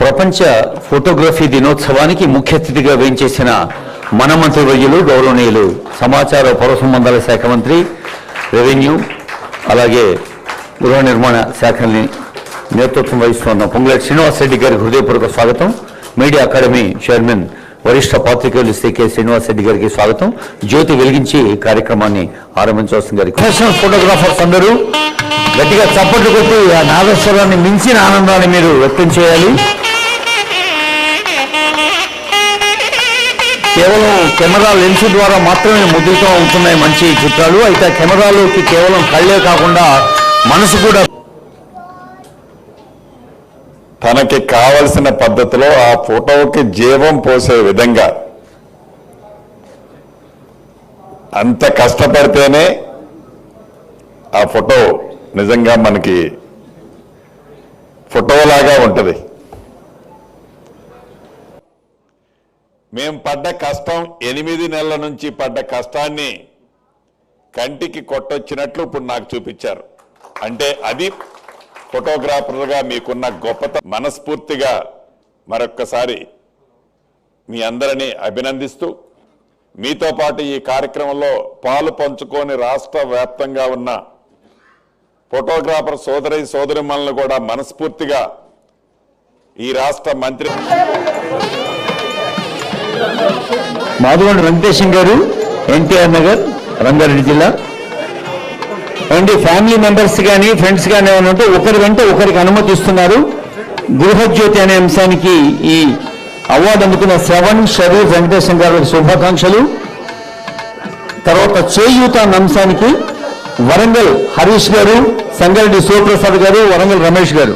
ప్రపంచ ఫోటోగ్రఫీ దినోత్సవానికి ముఖ్య అతిథిగా వేంచేసిన మన మంత్రివర్యులు గౌరవనీయులు సమాచార పౌర సంబంధాల శాఖ మంత్రి, రెవెన్యూ అలాగే గృహ నిర్మాణ శాఖల్ని నేతృత్వం వహిస్తున్న పొంగులేటి శ్రీనివాస్ రెడ్డి గారికి హృదయపూర్వక స్వాగతం. మీడియా అకాడమీ చైర్మన్ వరిష్ఠ పాత్రికేయులు శ్రీ కె శ్రీనివాస్ రెడ్డి గారికి స్వాగతం. జ్యోతి వెలిగించి కార్యక్రమాన్ని ఆరంభించవలసిన గారికి ప్రొఫెషనల్ ఫోటోగ్రాఫర్స్ అందరూ గట్టిగా చప్పట్లు కొట్టి ఆ నాగేశ్వరాన్ని మించిన ఆనందాన్ని మీరు వ్యక్తం చేయాలి. కేవలం కెమెరా లెన్స్ ద్వారా మాత్రమే ముద్రితం అవుతున్నాయి మంచి చిత్రాలు. అయితే కెమెరాలోకి కేవలం కళ్ళే కాకుండా మనసు కూడా తనకి కావలసిన పద్ధతిలో ఆ ఫోటోకి జీవం పోసే విధంగా అంత కష్టపడితేనే ఆ ఫోటో నిజంగా మనకి ఫోటోలాగా ఉంటుంది. మేము పడ్డ కష్టం 8 నెలల నుంచి పడ్డ కష్టాన్ని కంటికి కొట్టొచ్చినట్లు ఇప్పుడు నాకు చూపించారు. అంటే అది ఫోటోగ్రాఫర్గా మీకున్న గొప్పతనం. మనస్ఫూర్తిగా మరొక్కసారి మీ అందరినీ అభినందిస్తూ మీతో పాటు ఈ కార్యక్రమంలో పాలు పంచుకొని రాష్ట్ర వ్యాప్తంగా ఉన్న ఫోటోగ్రాఫర్ సోదరిమణులను కూడా మనస్ఫూర్తిగా ఈ రాష్ట్ర మంత్రి మాధవన్ వెంకటేశం గారు, ఎన్టీఆర్ నగర్, రంగారెడ్డి జిల్లా. అండి ఫ్యామిలీ మెంబర్స్ కానీ ఫ్రెండ్స్ కానీ ఏమంటే ఒకరి వెంట ఒకరికి అనుమతిస్తున్నారు. గృహజ్యోతి అనే అంశానికి ఈ అవార్డు అందుకున్న శ్రవణ్ షరీఫ్ వెంకటేశం గారికి శుభాకాంక్షలు. తర్వాత చేయూత అన్న అంశానికి వరంగల్ హరీష్ గారు, సంగారెడ్డి శివప్రసాద్ గారు, వరంగల్ రమేష్ గారు.